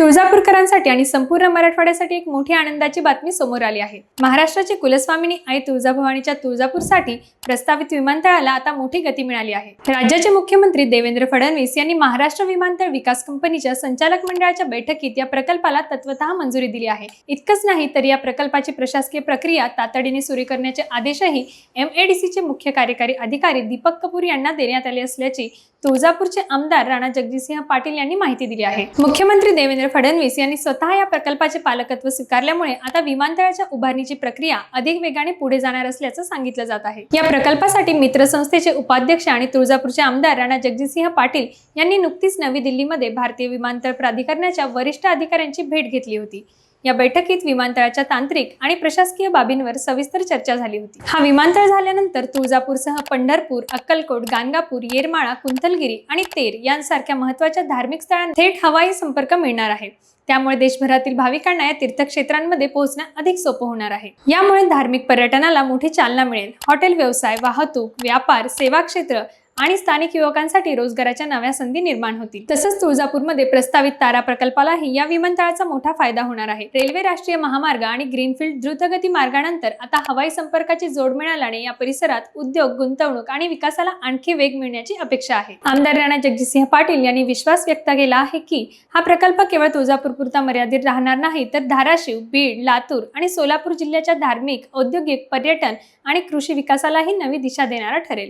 तुळजापूरकरांसाठी आणि संपूर्ण मराठवाड्यासाठी एक मोठी आनंदाची बातमी समोर आली आहे। महाराष्ट्राची कुलस्वामिनी आई तुळजाभवानीच्या तुळजापूरसाठी प्रस्तावित विमानतळाला आता मोठी गती मिळाली आहे। राज्याचे मुख्यमंत्री देवेंद्र फडणवीस यांनी महाराष्ट्र विमानतळ विकास कंपनीच्या संचालक मंडळाच्या बैठकीत या प्रकल्पाला तत्वतः मंजुरी दिली आहे। इतकंच नाही तर या प्रकल्पाची प्रशासकीय प्रक्रिया तातडीने सुरू करण्याचे आदेशही MADCचे मुख्य कार्यकारी अधिकारी दीपक कपूर यांना देण्यात आले असल्याची तुळजापूरचे आमदार राणा जगजितसिंह पाटील यांनी माहिती दिली आहे। मुख्यमंत्री देवेंद्र फडणवीस यांनी स्वतः या प्रकल्पाचे पालकत्व स्वीकारल्यामुळे आता विमानतळाच्या उभारणीची प्रक्रिया अधिक वेगाने पुढे जाणार असल्याचं सांगितलं जात आहे। या प्रकल्पासाठी मित्र संस्थेचे उपाध्यक्ष आणि तुळजापूरचे आमदार राणा जगजितसिंह पाटील यांनी नुकतीच नवी दिल्लीमध्ये भारतीय विमानतळ प्राधिकरणाच्या वरिष्ठ अधिकाऱ्यांची भेट घेतली होती। या बैठकीत विमानतळाच्या तांत्रिक आणि प्रशासकीय बाबींवर सविस्तर चर्चा झाली होती। हा विमानतळ झाल्यानंतर तुळजापूरसह पंढरपूर, अक्कलकोट, गाणगापूर, येरमाळा, कुंथलगिरी आणि तेर यांसारख्या महत्त्वाच्या धार्मिक स्थळांना थेट हवाई संपर्क मिळणार आहे। त्यामुळे देशभरातील भाविकांना या तीर्थक्षेत्रांमध्ये पोहोचणं अधिक सोपं होणार आहे। यामुळे धार्मिक पर्यटनाला मोठी चालना मिळेल। हॉटेल व्यवसाय, वाहतूक, व्यापार, सेवा क्षेत्र आणि स्थानिक युवकांसाठी रोजगाराच्या नव्या संधी निर्माण होतील। तसंच तुळजापूरमध्ये प्रस्तावित तारा प्रकल्पालाही या विमानतळाचा मोठा फायदा होणार आहे। रेल्वे, राष्ट्रीय महामार्ग आणि ग्रीनफील्ड द्रुतगती मार्गानंतर आता हवाई संपर्काची जोड मिळाल्याने या परिसरात उद्योग, गुंतवणूक आणि विकासाला आणखी वेग मिळण्याची अपेक्षा आहे। आमदार राणा जगजितसिंह पाटील यांनी विश्वास व्यक्त केला आहे की हा प्रकल्प केवळ तुळजापूरपुरता मर्यादित राहणार नाही, तर धाराशिव, बीड, लातूर आणि सोलापूर जिल्ह्याच्या धार्मिक, औद्योगिक, पर्यटन आणि कृषी विकासालाही नवी दिशा देणारा ठरेल।